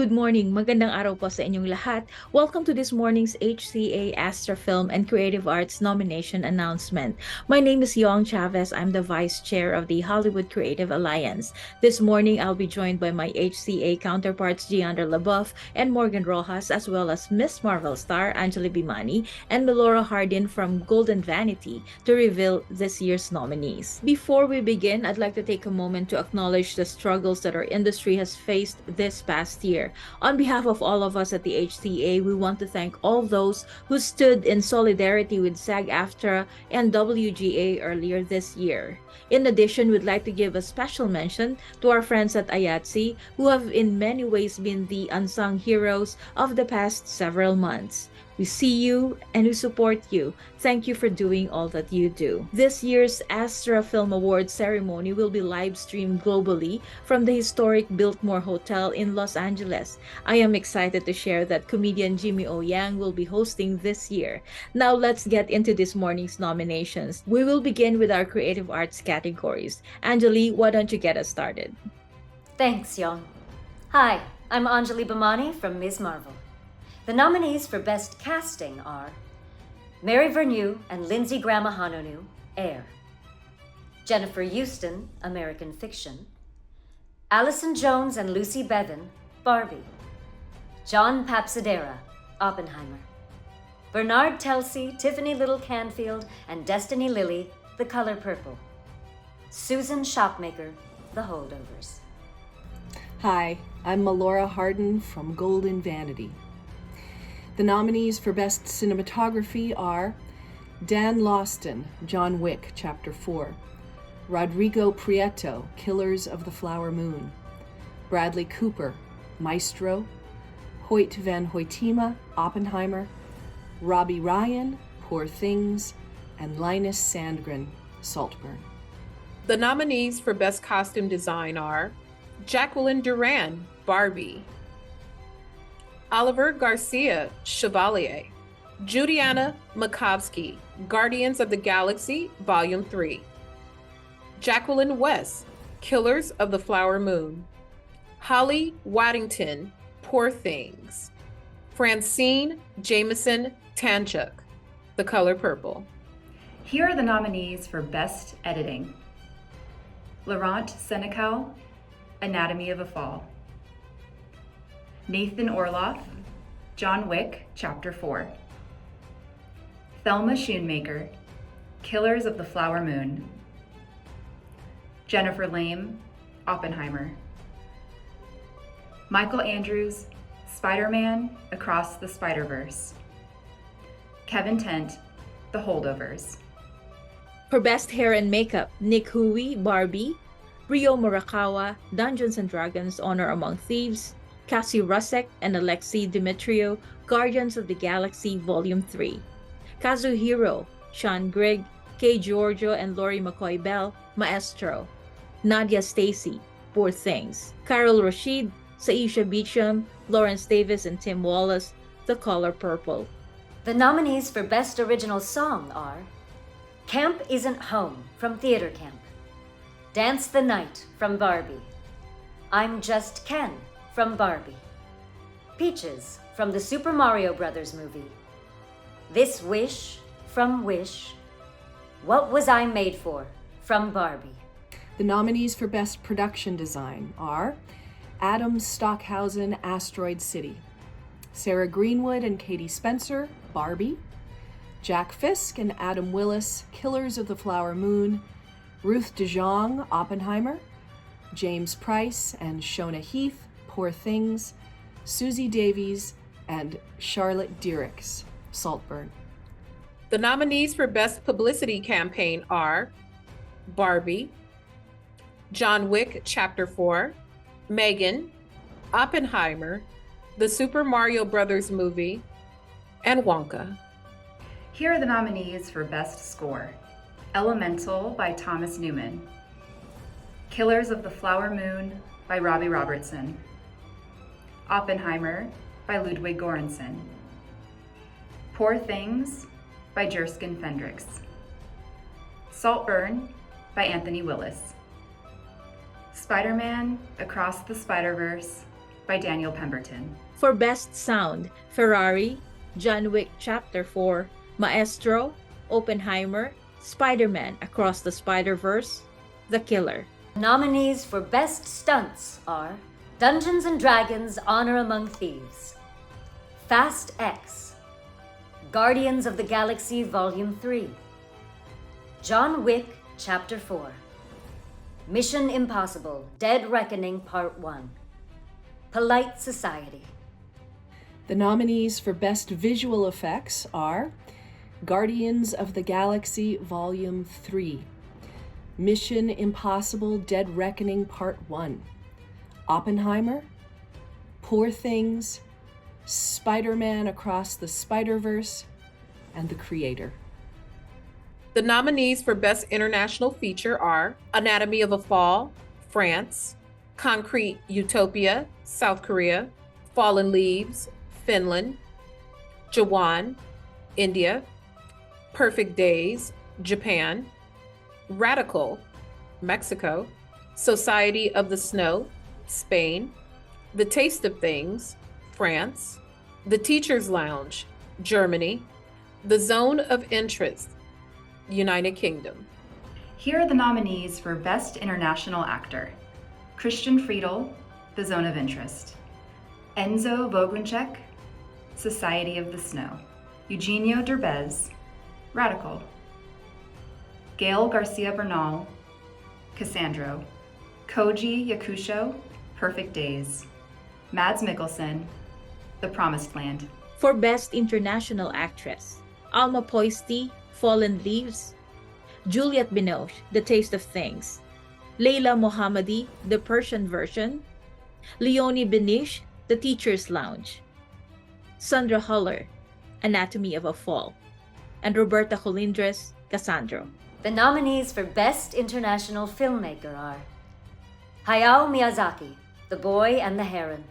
good morning. Magandang araw po sa inyong lahat. Welcome to this morning's HCA Astra Film and Creative Arts nomination announcement. My name is Yong Chavez. I'm the Vice Chair of the Hollywood Creative Alliance. This morning, I'll be joined by my HCA counterparts Jeandra LeBeauf and Morgan Rojas, as well as Miss Marvel star Anjali Bhimani and Melora Hardin from Golden Vanity to reveal this year's nominees. Before we begin, I'd like to take a moment to acknowledge the struggles that our industry has faced this past year. On behalf of all of us at the HCA, we want to thank all those who stood in solidarity with SAG-AFTRA and WGA earlier this year. In addition, we'd like to give a special mention to our friends at IATSE, who have in many ways been the unsung heroes of the past several months. We see you and we support you. Thank you for doing all that you do. This year's Astra Film Awards ceremony will be live streamed globally from the historic Biltmore Hotel in Los Angeles. I am excited to share that comedian Jimmy O. Yang will be hosting this year. Now let's get into this morning's nominations. We will begin with our creative arts categories. Anjali, why don't you get us started? Thanks, Yong. Hi, I'm Anjali Bhimani from Ms. Marvel. The nominees for Best Casting are Mary Vernew and Lindsay Graham-Hanonu, Air; Jennifer Houston, American Fiction; Allison Jones and Lucy Bevan, Barbie; John Papsadera, Oppenheimer; Bernard Telsey, Tiffany Little Canfield, and Destiny Lilly, The Color Purple; Susan Shopmaker, The Holdovers. Hi, I'm Melora Hardin from Golden Vanity. The nominees for Best Cinematography are Dan Lawston, John Wick, Chapter 4; Rodrigo Prieto, Killers of the Flower Moon; Bradley Cooper, Maestro; Hoyt van Hoytema, Oppenheimer; Robbie Ryan, Poor Things; and Linus Sandgren, Saltburn. The nominees for Best Costume Design are Jacqueline Duran, Barbie; Oliver Garcia, Chevalier; Judiana Makovsky, Guardians of the Galaxy, Volume 3; Jacqueline West, Killers of the Flower Moon; Holly Waddington, Poor Things; Francine Jameson Tanchuk, The Color Purple. Here are the nominees for Best Editing: Laurent Senecal, Anatomy of a Fall; Nathan Orloff, John Wick, Chapter 4; Thelma Schoonmaker, Killers of the Flower Moon; Jennifer Lame, Oppenheimer; Michael Andrews, Spider-Man Across the Spider-Verse; Kevin Tent, The Holdovers. For Best Hair and Makeup, Nick Huey, Barbie; Rio Murakawa, Dungeons & Dragons Honor Among Thieves; Cassie Rusek and Alexei Dimitriou, Guardians of the Galaxy Volume 3; Kazuhiro, Sean Grigg, Kay Giorgio and Laurie McCoy Bell, Maestro; Nadia Stacy, Poor Things; Carol Rashid, Saisha Beecham, Lawrence Davis and Tim Wallace, The Color Purple. The nominees for Best Original Song are Camp Isn't Home from Theater Camp; Dance the Night from Barbie; I'm Just Ken from Barbie; Peaches from the Super Mario Brothers movie; This Wish from Wish; What Was I Made For from Barbie. The nominees for Best Production Design are Adam Stockhausen, Asteroid City; Sarah Greenwood and Katie Spencer, Barbie; Jack Fisk and Adam Willis, Killers of the Flower Moon; Ruth DeJong, Oppenheimer; James Price and Shona Heath, Poor Things; Susie Davies and Charlotte Diericks, Saltburn. The nominees for Best Publicity Campaign are Barbie, John Wick, Chapter 4, Megan, Oppenheimer, the Super Mario Brothers movie, and Wonka. Here are the nominees for Best Score: Elemental by Thomas Newman; Killers of the Flower Moon by Robbie Robertson; Oppenheimer by Ludwig Göransson; Poor Things by Jerskin Fendrix; Saltburn by Anthony Willis; Spider-Man Across the Spider-Verse by Daniel Pemberton. For Best Sound, Ferrari, John Wick Chapter 4, Maestro, Oppenheimer, Spider-Man Across the Spider-Verse, The Killer. Nominees for Best Stunts are Dungeons and Dragons Honor Among Thieves, Fast X, Guardians of the Galaxy Volume 3, John Wick Chapter 4, Mission Impossible Dead Reckoning Part 1, Polite Society. The nominees for Best Visual Effects are Guardians of the Galaxy Volume 3, Mission Impossible Dead Reckoning Part 1, Oppenheimer, Poor Things, Spider-Man Across the Spider-Verse, and The Creator. The nominees for Best International Feature are Anatomy of a Fall, France, Concrete Utopia, South Korea, Fallen Leaves, Finland, Jawan, India, Perfect Days, Japan, Radical, Mexico, Society of the Snow, Spain, The Taste of Things, France, The Teacher's Lounge, Germany, The Zone of Interest, United Kingdom. Here are the nominees for Best International Actor: Christian Friedel, The Zone of Interest; Enzo Vogunchek, Society of the Snow; Eugenio Derbez, Radical; Gael Garcia Bernal, Cassandro; Koji Yakusho, Perfect Days; Mads Mikkelsen, The Promised Land. For Best International Actress, Alma Poisty, Fallen Leaves, Juliette Binoche, The Taste of Things, Leila Mohammadi, The Persian Version, Leonie Benish, The Teacher's Lounge, Sandra Huller, Anatomy of a Fall, and Roberta Colindres, Cassandro. The nominees for Best International Filmmaker are Hayao Miyazaki, The Boy and the Heron;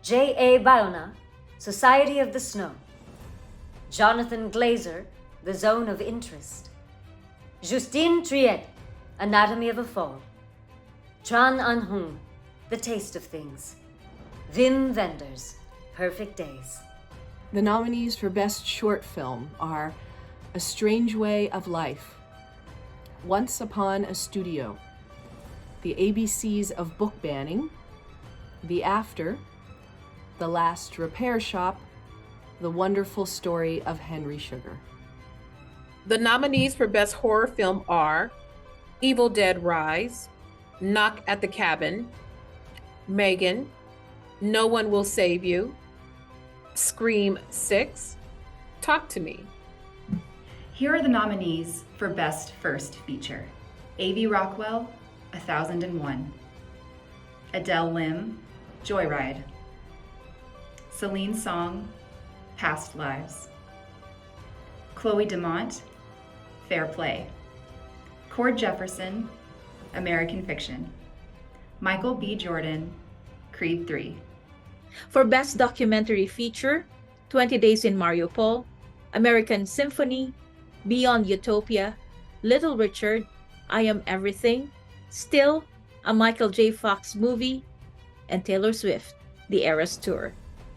J.A. Bayona, Society of the Snow; Jonathan Glazer, The Zone of Interest; Justine Triet, Anatomy of a Fall; Tran Anh Hung, The Taste of Things; Wim Wenders, Perfect Days. The nominees for Best Short Film are A Strange Way of Life, Once Upon a Studio, The ABCs of Book Banning, The After, The Last Repair Shop, The Wonderful Story of Henry Sugar. The nominees for Best Horror Film are Evil Dead Rise, Knock at the Cabin, Megan, No One Will Save You, Scream 6, Talk to Me. Here are the nominees for Best First Feature: A.V. Rockwell, 1001; Adele Lim, Joyride; Celine Song, Past Lives; Chloe DeMont, Fair Play; Cord Jefferson, American Fiction; Michael B. Jordan, Creed 3. For Best Documentary Feature, 20 Days in Mariupol, American Symphony, Beyond Utopia, Little Richard, I Am Everything, Still, a Michael J. Fox movie, and Taylor Swift, The Eras Tour.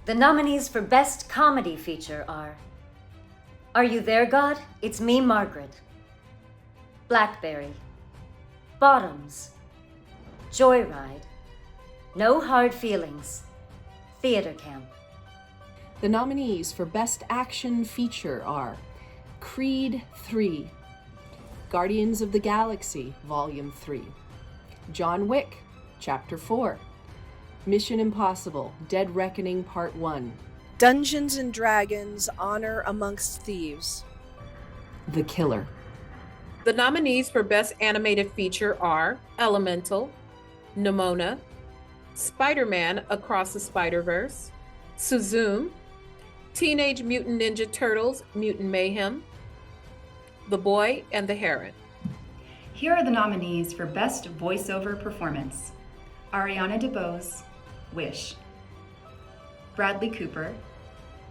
The nominees for Best Comedy Feature are You There, God? It's Me, Margaret; Blackberry; Bottoms; Joyride; No Hard Feelings; Theater Camp. The nominees for Best Action Feature are Creed 3, Guardians of the Galaxy Volume 3, John Wick Chapter 4, Mission Impossible Dead Reckoning Part 1, Dungeons and Dragons Honor Amongst Thieves, The Killer. The nominees for Best Animated Feature are Elemental, Nimona, Spider-Man Across the Spider-Verse, Suzume, Teenage Mutant Ninja Turtles Mutant Mayhem, The Boy and the Heron. Here are the nominees for Best Voiceover Performance: Ariana DeBose, Wish; Bradley Cooper,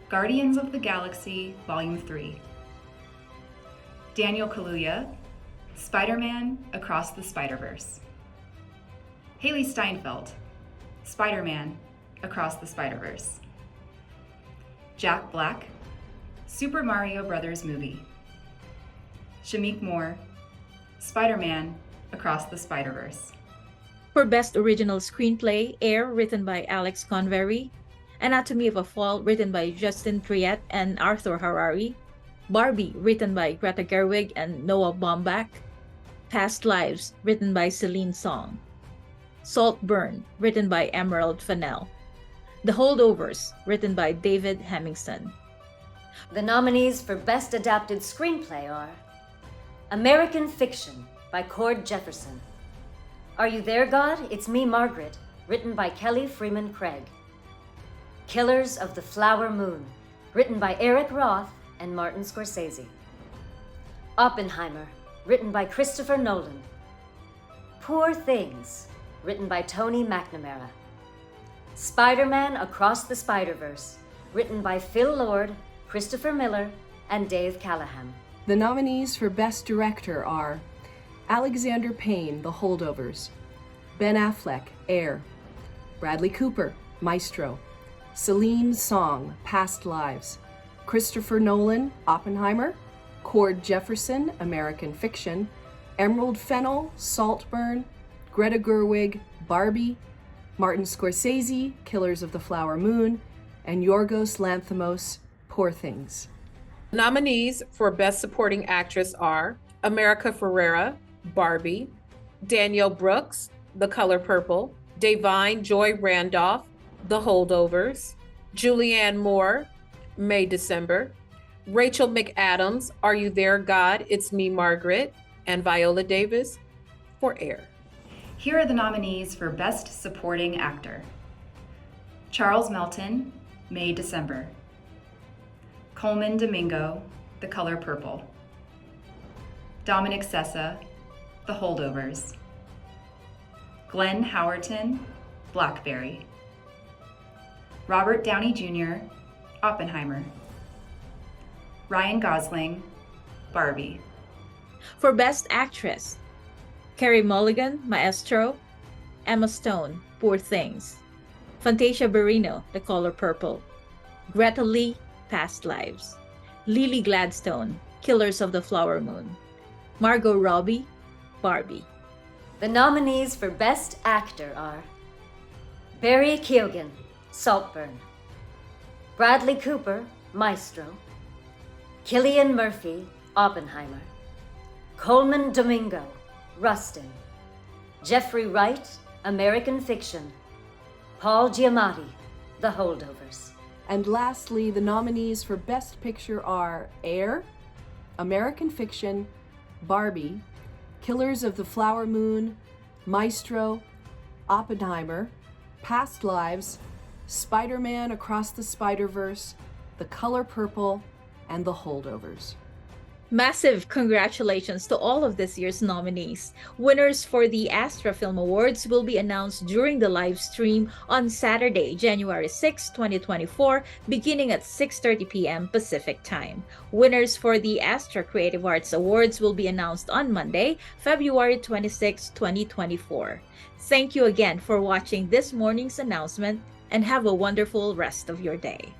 Guardians of the Galaxy Volume 3; Daniel Kaluuya, Spider-Man Across the Spider-Verse; Haley Steinfeld, Spider-Man Across the Spider-Verse. Jack Black, Super Mario Bros. Movie. Shameik Moore, Spider-Man Across the Spider-Verse. For Best Original Screenplay, Air, written by Alex Convery, Anatomy of a Fall, written by Justin Triet and Arthur Harari, Barbie, written by Greta Gerwig and Noah Baumbach, Past Lives, written by Celine Song, Saltburn, written by Emerald Fennell, The Holdovers, written by David Hemingson. The nominees for Best Adapted Screenplay are American Fiction by Cord Jefferson, Are You There, God? It's Me, Margaret, written by Kelly Freeman Craig, Killers of the Flower Moon, written by Eric Roth and Martin Scorsese, Oppenheimer, written by Christopher Nolan, Poor Things, written by Tony McNamara, Spider-Man Across the Spider-Verse, written by Phil Lord, Christopher Miller, and Dave Callahan. The nominees for Best Director are Alexander Payne, The Holdovers, Ben Affleck, Air, Bradley Cooper, Maestro, Celine Song, Past Lives, Christopher Nolan, Oppenheimer, Cord Jefferson, American Fiction, Emerald Fennell, Saltburn, Greta Gerwig, Barbie, Martin Scorsese, Killers of the Flower Moon, and Yorgos Lanthimos, Poor Things. Nominees for Best Supporting Actress are America Ferrera, Barbie, Danielle Brooks, The Color Purple, Da'Vine Joy Randolph, The Holdovers, Julianne Moore, May December, Rachel McAdams, Are You There, God? It's Me, Margaret, and Viola Davis for Air. Here are the nominees for Best Supporting Actor. Charles Melton, May December. Coleman Domingo, The Color Purple. Dominic Sessa, The Holdovers. Glenn Howerton, Blackberry. Robert Downey Jr., Oppenheimer. Ryan Gosling, Barbie. For Best Actress, Carey Mulligan, Maestro, Emma Stone, Poor Things, Fantasia Barrino, The Color Purple, Greta Lee, Past Lives, Lily Gladstone, Killers of the Flower Moon, Margot Robbie, Barbie. The nominees for Best Actor are Barry Keoghan, Saltburn, Bradley Cooper, Maestro, Cillian Murphy, Oppenheimer, Coleman Domingo, Rustin, Jeffrey Wright, American Fiction, Paul Giamatti, The Holdovers. And lastly, the nominees for Best Picture are Air, American Fiction, Barbie, Killers of the Flower Moon, Maestro, Oppenheimer, Past Lives, Spider-Man Across the Spider-Verse, The Color Purple, and The Holdovers. Massive congratulations to all of this year's nominees. Winners for the Astra Film Awards will be announced during the live stream on Saturday, January 6, 2024, beginning at 6:30 p.m. Pacific Time. Winners for the Astra Creative Arts Awards will be announced on Monday, February 26, 2024. Thank you again for watching this morning's announcement, and have a wonderful rest of your day.